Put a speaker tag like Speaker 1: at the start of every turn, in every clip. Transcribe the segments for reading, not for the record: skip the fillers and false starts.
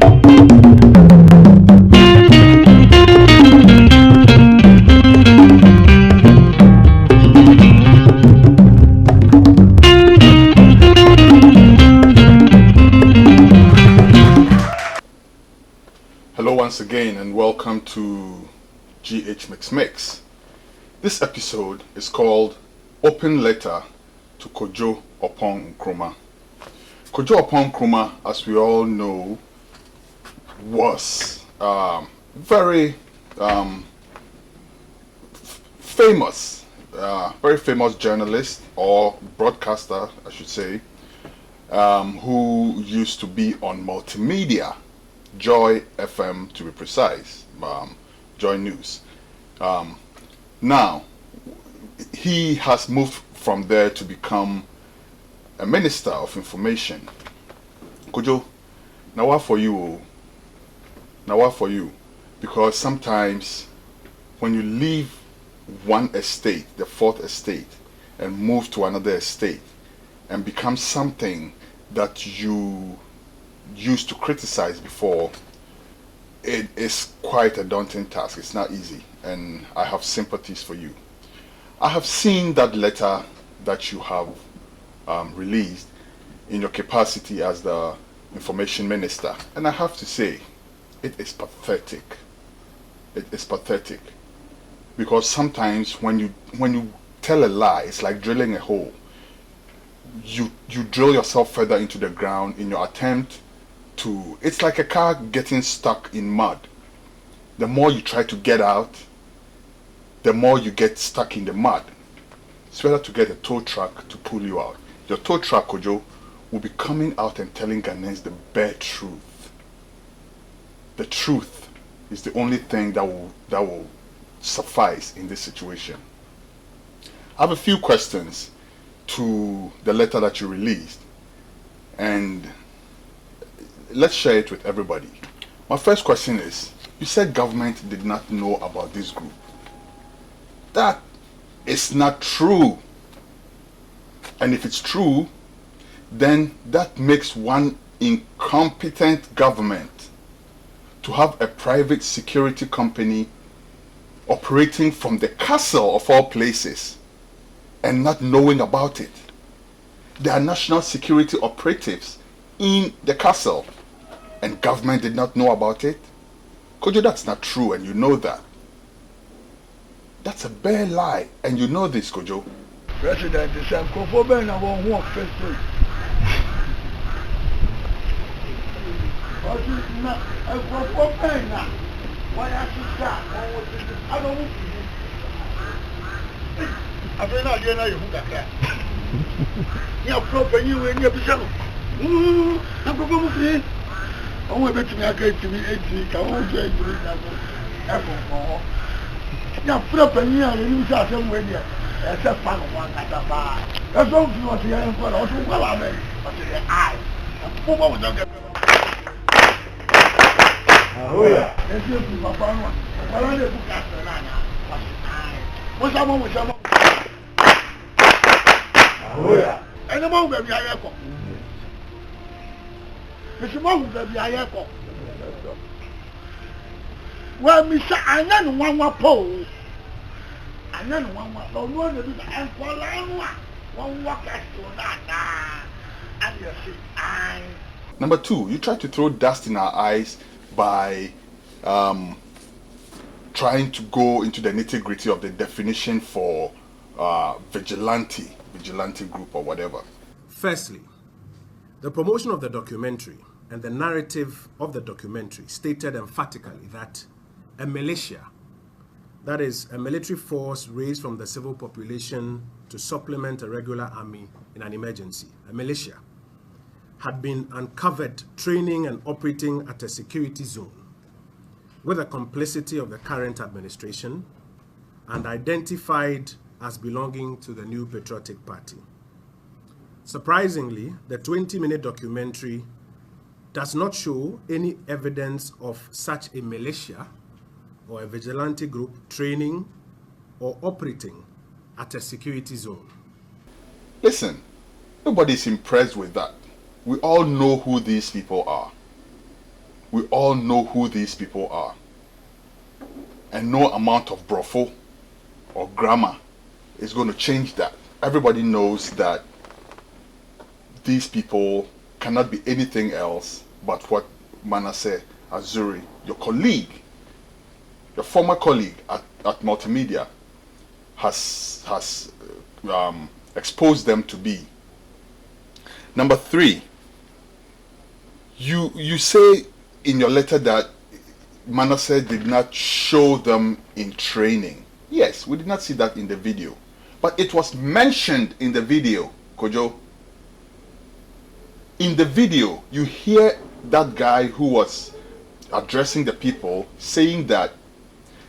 Speaker 1: Hello once again and welcome to GhMixMixx. This episode is called Open Letter to Kojo Oppong Nkrumah. Kojo Oppong Nkrumah, as we all know, was very famous journalist or broadcaster, I should say, who used to be on multimedia. Joy FM to be precise, Joy News. Now, he has moved from there to become a Minister of Information. Kojo, now what for you? Now what for you? Because sometimes when you leave one estate, the fourth estate, and move to another estate and become something that you used to criticize before, it is quite a daunting task. It's not easy, and I have sympathies for you. I have seen that letter that you have released in your capacity as the information minister, and I have to say it is pathetic. It is pathetic because sometimes when you tell a lie, it's like drilling a hole. You drill yourself further into the ground in your attempt to, it's like a car getting stuck in mud. The more you try to get out, the more you get stuck in the mud. It's better to get a tow truck to pull you out. Your tow truck, Kojo, will be coming out and telling Ghanaians the bare truth. The truth is the only thing that will suffice in this situation. I have a few questions to the letter that you released, and let's share it with everybody. My first question is, you said government did not know about this group. That is not true. And if it's true, then that makes one incompetent government to have a private security company operating from the castle of all places and not knowing about it. There are national security operatives in the castle, and government did not know about it? Kojo, that's not true, and you know that. That's a bare lie, and you know this, Kojo.
Speaker 2: President is a Kofoben and one who first place. But it's not a Kofoben now. Why I should start? I don't want to. I don't know, you know, you got that. You're proper, you and your yourself. I'm going to I want to get to me 80. I want to get to me. Now, proper, you know, you saw somewhere there. That's a fun one at the bar. That's all you want to hear. But also, well, I mean, but the eye. Who won't get oh, yeah. Let's see if you are found one. Well, I didn't book after Nana. What's that one with someone? Oh, yeah. And the moment we are echo. It's a moment that we are echo. Well, Mr. I know one pole. I know one to do the and one walk as to that. And you see, I.
Speaker 1: Number two, you try to throw dust in our eyes by trying to go into the nitty-gritty of the definition for vigilante group or whatever.
Speaker 3: Firstly, the promotion of the documentary and the narrative of the documentary stated emphatically that a militia, that is, a military force raised from the civil population to supplement a regular army in an emergency, a militia, had been uncovered training and operating at a security zone with the complicity of the current administration and identified as belonging to the New Patriotic Party. Surprisingly, the 20-minute documentary does not show any evidence of such a militia or a vigilante group training or operating at a security zone.
Speaker 1: Listen, nobody's impressed with that. We all know who these people are. We all know who these people are. And no amount of brothel or grammar is going to change that. Everybody knows that these people cannot be anything else but what Manasseh Azure, your colleague, your former colleague at Multimedia, has exposed them to be. Number 3, you say in your letter that Manasseh did not show them in training. Yes, we did not see that in the video, but it was mentioned in the video, Kojo. In the video, you hear that guy who was addressing the people saying that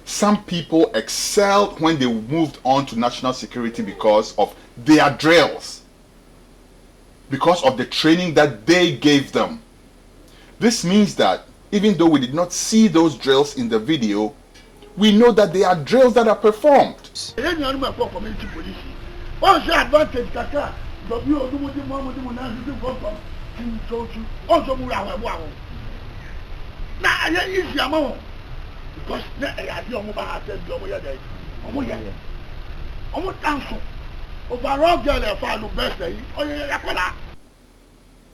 Speaker 1: some people excelled when they moved on to national security because of their drills, because of the training that they gave them. This means that even though we did not see those drills in the video, we know that they are drills that are performed.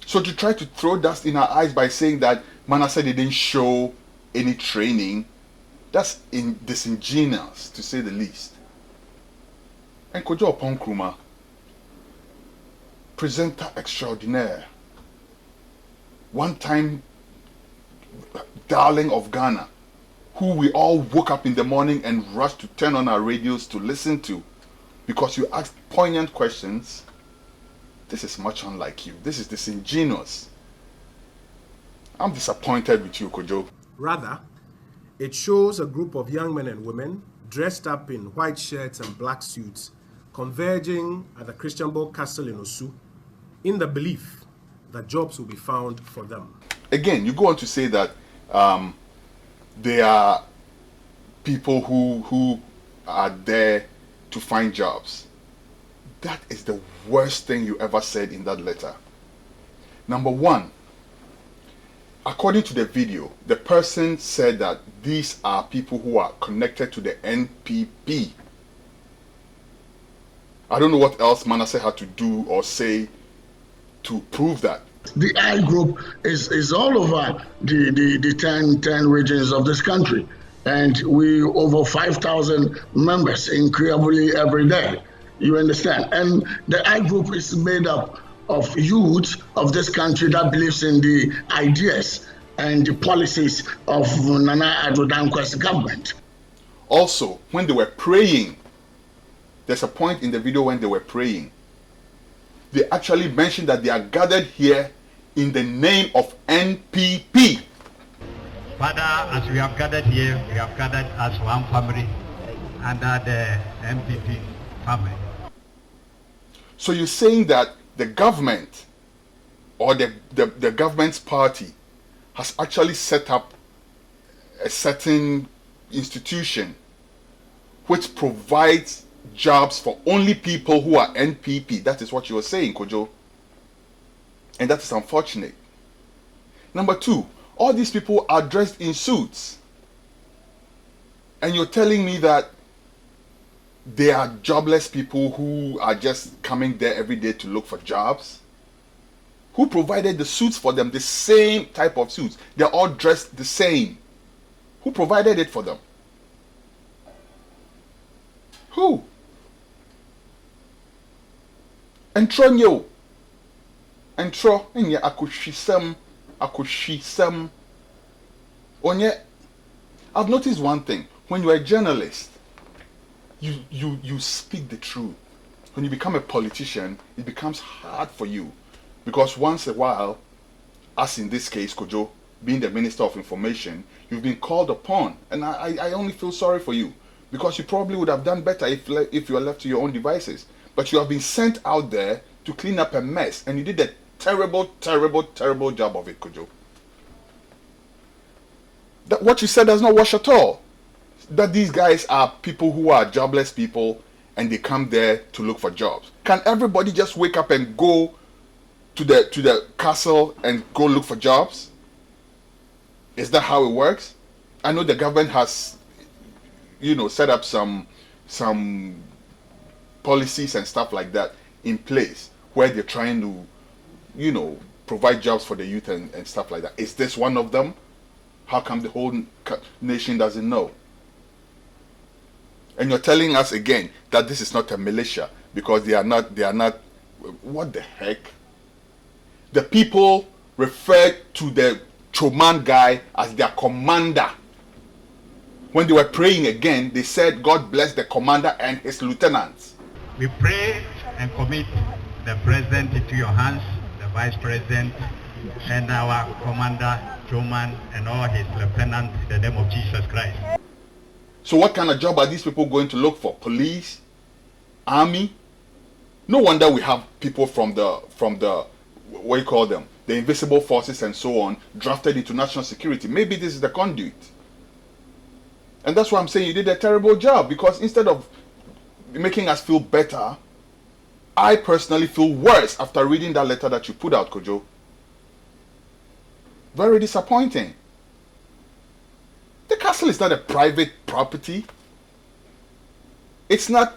Speaker 1: So to try to throw dust in our eyes by saying that Manasseh didn't show any training, that's disingenuous, to say the least. And Kojo Oppong Nkrumah, presenter extraordinaire, one-time darling of Ghana, who we all woke up in the morning and rushed to turn on our radios to listen to because you asked poignant questions. This is much unlike you. This is disingenuous. I'm disappointed with you, Kojo.
Speaker 3: Rather, it shows a group of young men and women dressed up in white shirts and black suits converging at the Christian Ball Castle in Osu in the belief that jobs will be found for them.
Speaker 1: Again, you go on to say that they are people who are there to find jobs. That is the worst thing you ever said in that letter. Number 1, according to the video, the person said that these are people who are connected to the NPP. I don't know what else Manasseh had to do or say to prove that.
Speaker 2: The I group is all over the 10 regions of this country. And we over 5,000 members incredibly every day. You understand? And the I group is made up of youth of this country that believes in the ideas and the policies of Nana Addo government.
Speaker 1: Also, when they were praying, there's a point in the video when they were praying, they actually mentioned that they are gathered here in the name of NPP.
Speaker 4: Father, as we have gathered here, we have gathered as one family under the NPP family.
Speaker 1: So you're saying that the government or the government's party has actually set up a certain institution which provides jobs for only people who are NPP. That is what you were saying, Kojo. And that is unfortunate. Number 2, all these people are dressed in suits. And you're telling me that they are jobless people who are just coming there every day to look for jobs? Who provided the suits for them? The same type of suits. They're all dressed the same. Who provided it for them? Who? Entronyo. Entro. Enye akushisem. Onye. I've noticed one thing. When you're a journalist, you speak the truth. When you become a politician, it becomes hard for you. Because once in a while, as in this case, Kojo, being the Minister of Information, you've been called upon. And I only feel sorry for you. Because you probably would have done better if you were left to your own devices. But you have been sent out there to clean up a mess. And you did a terrible, terrible, terrible job of it, Kojo. That what you said does not wash at all. That these guys are people who are jobless people and they come there to look for jobs. Can everybody just wake up and go to the castle and go look for jobs? Is that how it works? I know the government has, set up some policies and stuff like that in place where they're trying to, provide jobs for the youth and stuff like that. Is this one of them? How come the whole nation doesn't know? And you're telling us again that this is not a militia because they are not, what the heck? The people referred to the Choman guy as their commander. When they were praying again, they said, God bless the commander and his lieutenants.
Speaker 4: We pray and commit the president into your hands, the vice president, and our commander, Choman, and all his lieutenants, in the name of Jesus Christ.
Speaker 1: So what kind of job are these people going to look for? Police? Army? No wonder we have people from the what do you call them? The invisible forces and so on, drafted into national security. Maybe this is the conduit. And that's why I'm saying you did a terrible job, because instead of making us feel better, I personally feel worse after reading that letter that you put out, Kojo. Very disappointing. The castle is not a private property. It's not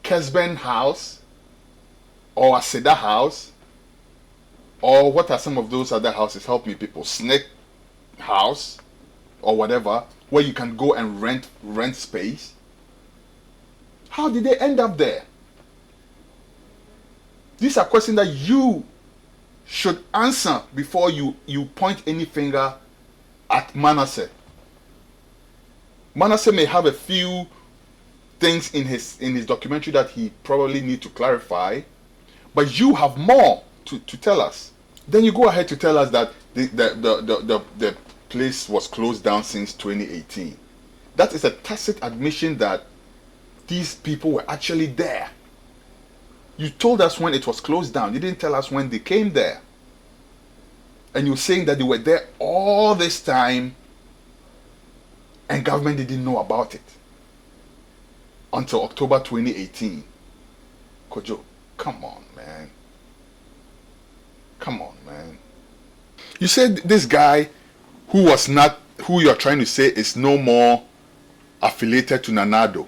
Speaker 1: Kesben House or Aseda House, or what are some of those other houses? Help me, people. Snake House or whatever, where you can go and rent space. How did they end up there? These are questions that you should answer before you point any finger at Manasseh. Manasseh may have a few things in his documentary that he probably need to clarify, but you have more to tell us. Then you go ahead to tell us that the place was closed down since 2018. That is a tacit admission that these people were actually there. You told us when it was closed down. You didn't tell us when they came there. And you're saying that they were there all this time and government didn't know about it until October 2018. Kojo, come on, man. Come on, man. You said this guy who you're trying to say is no more affiliated to Nanado,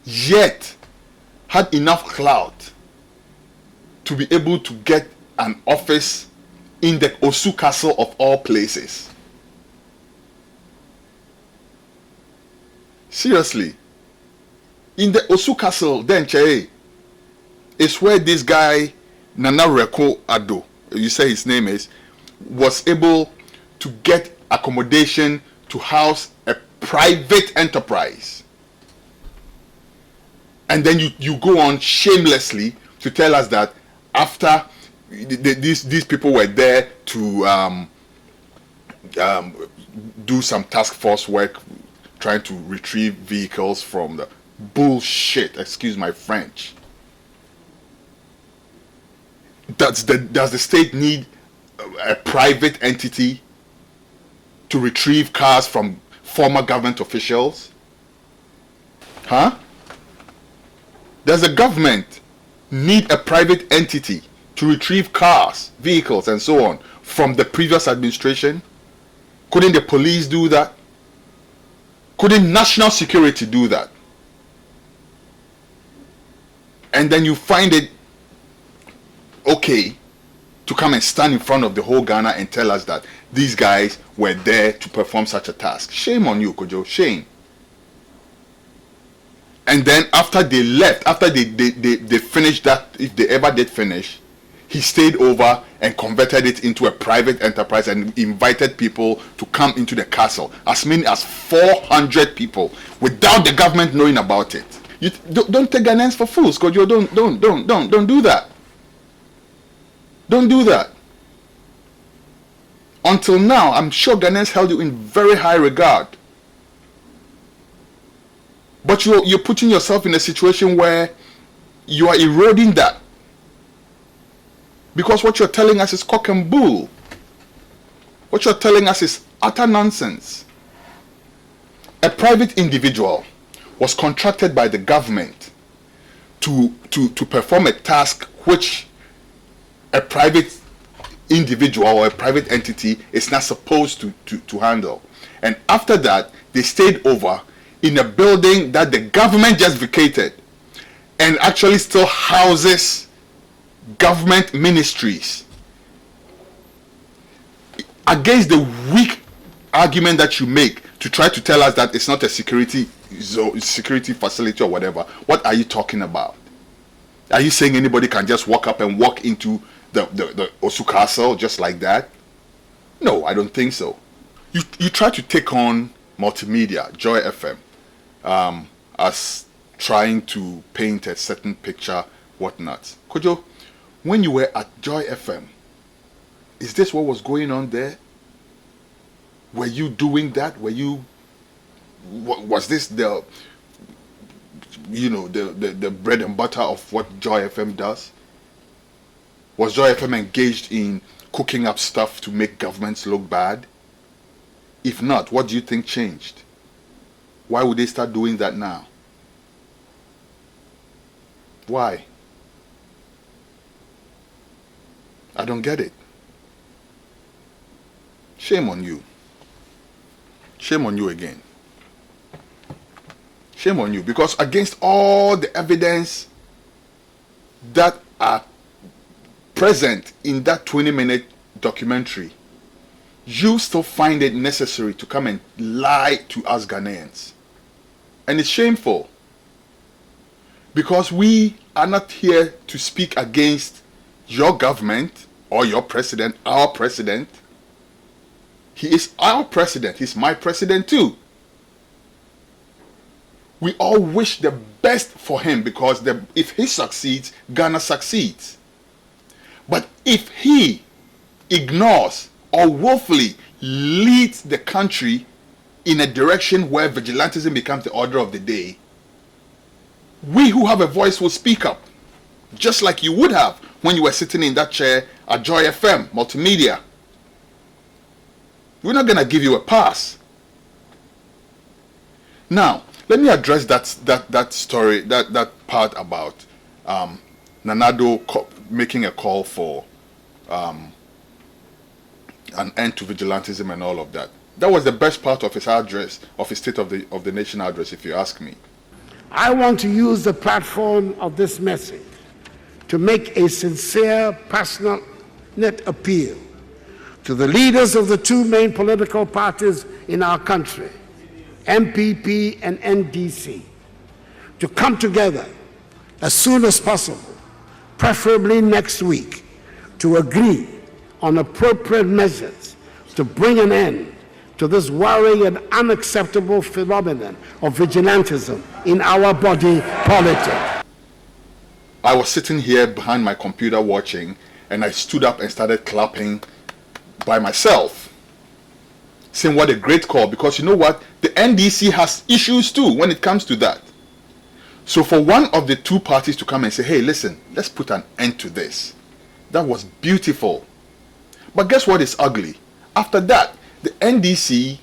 Speaker 1: yet had enough clout to be able to get an office in the Osu Castle of all places. Seriously. In the Osu Castle, then is where this guy, Nana Reko Ado, you say his name is, was able to get accommodation to house a private enterprise. And then you go on shamelessly to tell us that after these people were there to do some task force work, trying to retrieve vehicles from the bullshit, excuse my French. Does the state need a private entity to retrieve cars from former government officials? Huh? Does the government need a private entity to retrieve cars, vehicles, and so on from the previous administration? Couldn't the police do that? Couldn't national security do that? And then you find it okay to come and stand in front of the whole Ghana and tell us that these guys were there to perform such a task. Shame on you, Kojo. Shame. And then after they left, after they finished that, if they ever did finish, he stayed over and converted it into a private enterprise and invited people to come into the castle. As many as 400 people without the government knowing about it. You don't take Ghanaians for fools, Kojo. Don't do that. Don't do that. Until now, I'm sure Ghanaians held you in very high regard. But you're putting yourself in a situation where you are eroding that. Because what you're telling us is cock and bull. What you're telling us is utter nonsense. A private individual was contracted by the government to perform a task which a private individual or a private entity is not supposed to handle. And after that, they stayed over in a building that the government just vacated and actually still houses government ministries, against the weak argument that you make to try to tell us that it's not a security facility or whatever. What are you talking about? Are you saying anybody can just walk up and walk into the Osu Castle just like that? No, I don't think so. You try to take on multimedia, Joy FM, as trying to paint a certain picture, whatnot. Kojo, when you were at Joy FM, is this what was going on there? Were you doing that? Was this the bread and butter of what Joy FM does? Was Joy FM engaged in cooking up stuff to make governments look bad? If not, what do you think changed? Why would they start doing that now? Why? I don't get it. Shame on you. Shame on you again. Shame on you, because against all the evidence that are present in that 20-minute documentary, you still find it necessary to come and lie to us Ghanaians. And it's shameful, because we are not here to speak against your government or your president, our president. He is our president. He's my president too. We all wish the best for him, because if he succeeds, Ghana succeeds. But if he ignores or willfully leads the country in a direction where vigilantism becomes the order of the day, we who have a voice will speak up, just like you would have when you were sitting in that chair at Joy FM, multimedia. We're not going to give you a pass. Now, let me address that story, that part about Nanado making a call for an end to vigilantism and all of that. That was the best part of his address, of his State of the Nation address, if you ask me.
Speaker 5: I want to use the platform of this message to make a sincere, passionate appeal to the leaders of the two main political parties in our country, MPP and NDC, to come together as soon as possible, preferably next week, to agree on appropriate measures to bring an end to this worrying and unacceptable phenomenon of vigilantism in our body politic.
Speaker 1: I was sitting here behind my computer watching, and I stood up and started clapping by myself, saying what a great call, because you know what? The NDC has issues too when it comes to that. So for one of the two parties to come and say, hey, listen, let's put an end to this, that was beautiful. But guess what is ugly? After that, the NDC,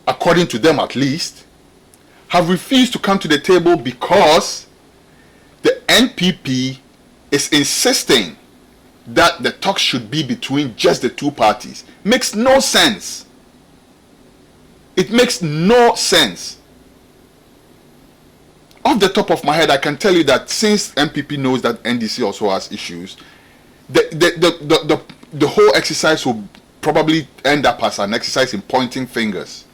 Speaker 1: according to them at least, have refused to come to the table because the NPP is insisting that the talk should be between just the two parties. Makes no sense. It makes no sense. Off the top of my head, I can tell you that since MPP knows that NDC also has issues, the whole exercise will probably end up as an exercise in pointing fingers,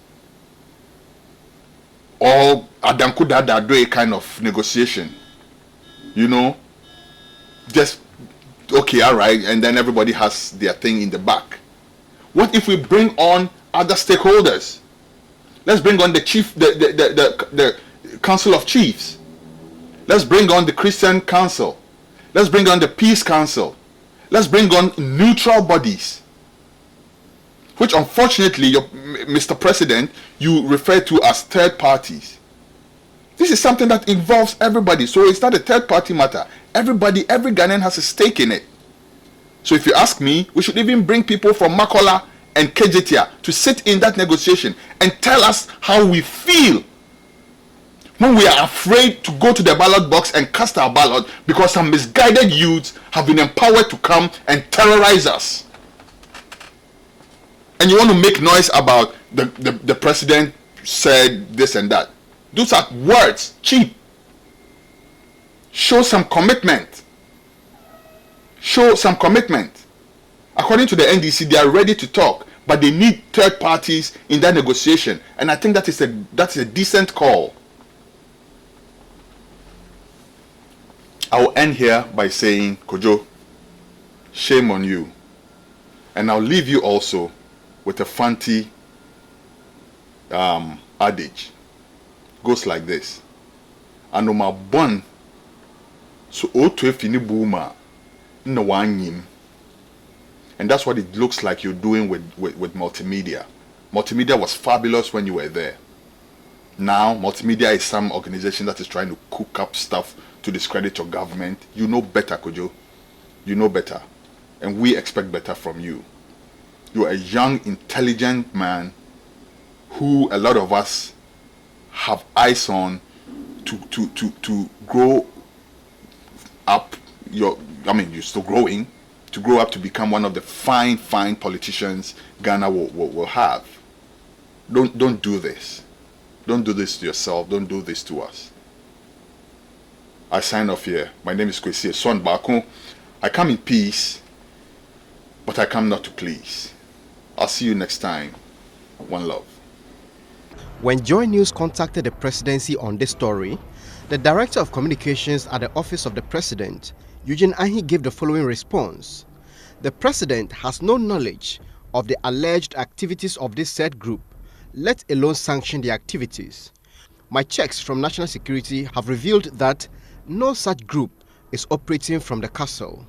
Speaker 1: or Adanku Dadadwe kind of negotiation. You know, just okay, all right, and then everybody has their thing in the back. What if we bring on other stakeholders? Let's bring on the Council of Chiefs. Let's bring on the Christian Council. Let's bring on the Peace Council. Let's bring on neutral bodies, which unfortunately, Mr. President, you refer to as third parties. This is something that involves everybody, so it's not a third party matter. Everybody, every Ghanaian has a stake in it. So if you ask me, we should even bring people from Makola and Kejetia to sit in that negotiation and tell us how we feel When we are afraid to go to the ballot box and cast our ballot because some misguided youths have been empowered to come and terrorize us. And you want to make noise about the president said this and that. Those are words, cheap. Show some commitment. Show some commitment. According to the NDC, they are ready to talk, but they need third parties in that negotiation. And I think that's a decent call. I will end here by saying, Kojo, shame on you. And I'll leave you also with a fancy adage. Goes like this. Anoma bon so otu efini booma no wanyim. And that's what it looks like you're doing with multimedia. Multimedia was fabulous when you were there. Now, multimedia is some organization that is trying to cook up stuff to discredit your government. You know better, Kojo. You know better. And we expect better from you. You're a young, intelligent man who a lot of us have eyes on to grow up. You're still growing. To grow up to become one of the fine politicians Ghana will have. Don't do this. Don't do this to yourself. Don't do this to us. I sign off here. My name is Kwesi E, son Baako. I come in peace, but I come not to please. I'll see you next time. One love.
Speaker 6: When Joy News contacted the presidency on this story, the Director of Communications at the Office of the President, Eugene Ahi, gave the following response. The President has no knowledge of the alleged activities of this said group, let alone sanction the activities. My checks from National Security have revealed that no such group is operating from the castle.